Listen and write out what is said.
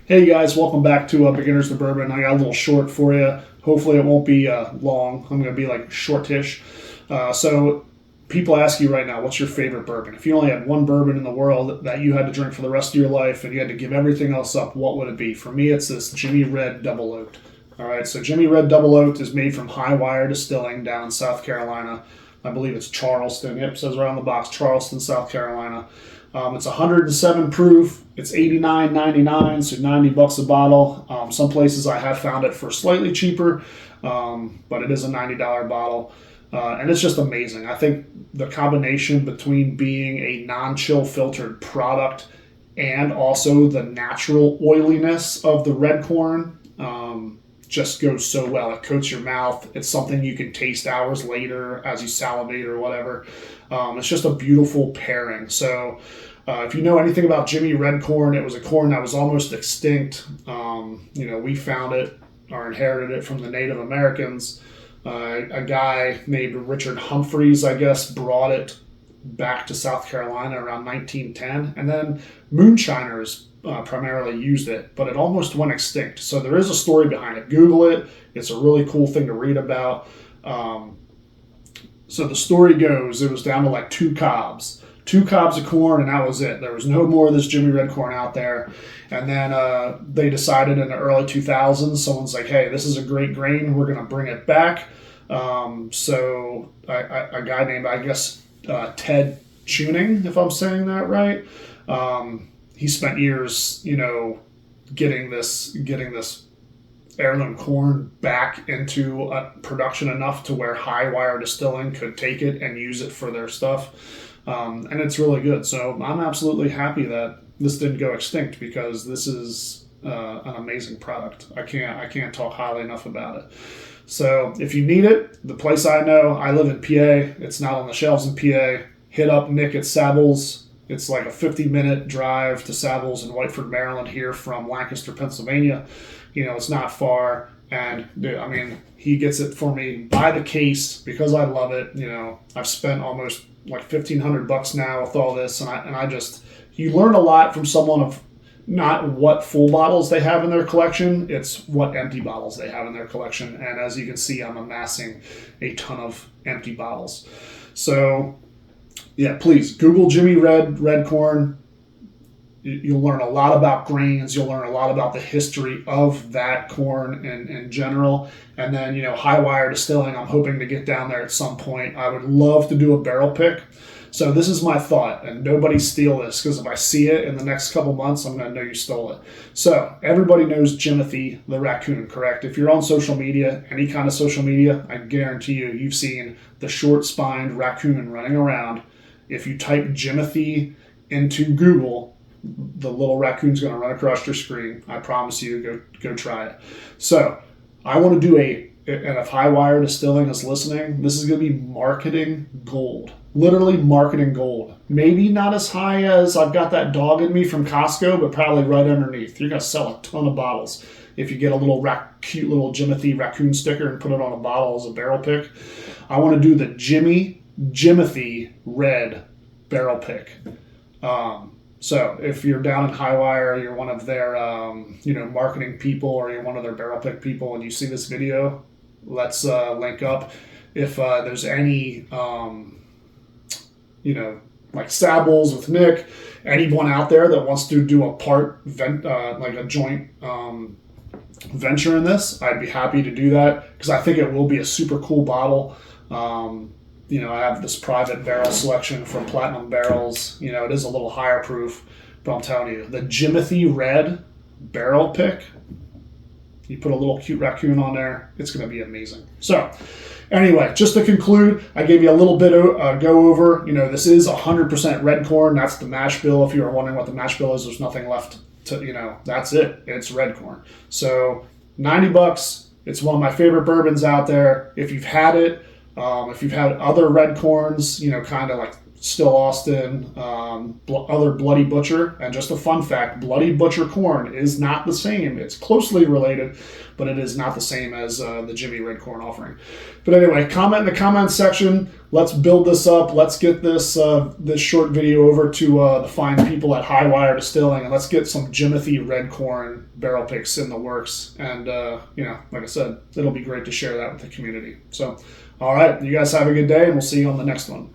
Hey guys, welcome back to Beginners to Bourbon. I got a little short for you. Hopefully it won't be long. I'm going to be like shortish. So people ask you right now, what's your favorite bourbon? If you only had one bourbon in the world that you had to drink for the rest of your life and you had to give everything else up, what would it be? For me, it's this Jimmy Red Double Oaked. All right, so Jimmy Red Double Oaked is made from Wire Distilling down in South Carolina. I believe it's Charleston. Yep, it says right on the box, Charleston, South Carolina. It's 107 proof. It's $89.99, so $90 a bottle. Some places I have found it for slightly cheaper, but it is a $90 bottle. And it's just amazing. I think the combination between being a non-chill filtered product and also the natural oiliness of the red corn just goes so well. It coats your mouth. It's something you can taste hours later as you salivate or whatever. It's just a beautiful pairing. So if you know anything about Jimmy Red corn, it was a corn that was almost extinct. We found it or inherited it from the Native Americans. A guy named Richard Humphreys, I guess, brought it back to South Carolina around 1910. And then moonshiners primarily used it, but it almost went extinct. So there is a story behind it. Google it. It's a really cool thing to read about. So the story goes, it was down to like two cobs of corn, and that was it. There was no more of this Jimmy Red corn out there. And then they decided in the early 2000s, someone's like, hey, this is a great grain. We're going to bring it back. So a guy named, I guess, Ted Tuning, if I'm saying that right, he spent years, getting this heirloom corn back into production enough to where Wire Distilling could take it and use it for their stuff. And it's really good. So I'm absolutely happy that this didn't go extinct because this is an amazing product. I can't talk highly enough about it. So if you need it, the place I know, I live in PA. It's not on the shelves in PA. Hit up Nick at Savills. It's like a 50-minute drive to Savills in Whiteford, Maryland, here from Lancaster, Pennsylvania. It's not far. And, he gets it for me by the case because I love it. I've spent almost like $1,500 now with all this. And I just, you learn a lot from someone of not what full bottles they have in their collection. It's what empty bottles they have in their collection. And as you can see, I'm amassing a ton of empty bottles. So, yeah, please Google Jimmy Red corn. You'll learn a lot about grains. You'll learn a lot about the history of that corn in general. And then, Wire Distilling, I'm hoping to get down there at some point. I would love to do a barrel pick. So this is my thought, and nobody steal this, because if I see it in the next couple months, I'm going to know you stole it. So everybody knows Jimothy the raccoon, correct? If you're on social media, any kind of social media, I guarantee you've seen the short-spined raccoon running around. If you type Jimothy into Google, the little raccoon's going to run across your screen. I promise you, go try it. So I want to do and if Wire Distilling is listening, this is going to be marketing gold. Literally marketing gold. Maybe not as high as I've got that dog in me from Costco, but probably right underneath. You're going to sell a ton of bottles if you get a little cute little Jimothy raccoon sticker and put it on a bottle as a barrel pick. I want to do the Jimothy Red barrel pick. So if you're down in Wire, you're one of their, marketing people, or you're one of their barrel pick people, and you see this video, let's link up. If there's any, like Savills with Nick, anyone out there that wants to do a like a joint venture in this, I'd be happy to do that because I think it will be a super cool bottle. I have this private barrel selection from Platinum Barrels. It is a little higher proof, but I'm telling you, the Jimothy Red barrel pick, you put a little cute raccoon on there, it's going to be amazing. So, anyway, just to conclude, I gave you a little bit of go over. This is 100% red corn. That's the mash bill. If you were wondering what the mash bill is, there's nothing left to, that's it. It's red corn. So, $90. It's one of my favorite bourbons out there. If you've had it, if you've had other red corns, kind of like Still Austin, other Bloody Butcher. And just a fun fact, Bloody Butcher corn is not the same. It's closely related, but it is not the same as the Jimmy Red Corn offering. But anyway, comment in the comments section. Let's build this up. Let's get this this short video over to the fine people at Wire Distilling, and let's get some Jimothy Red Corn barrel picks in the works. And, you know, like I said, it'll be great to share that with the community. So, all right, you guys have a good day, and we'll see you on the next one.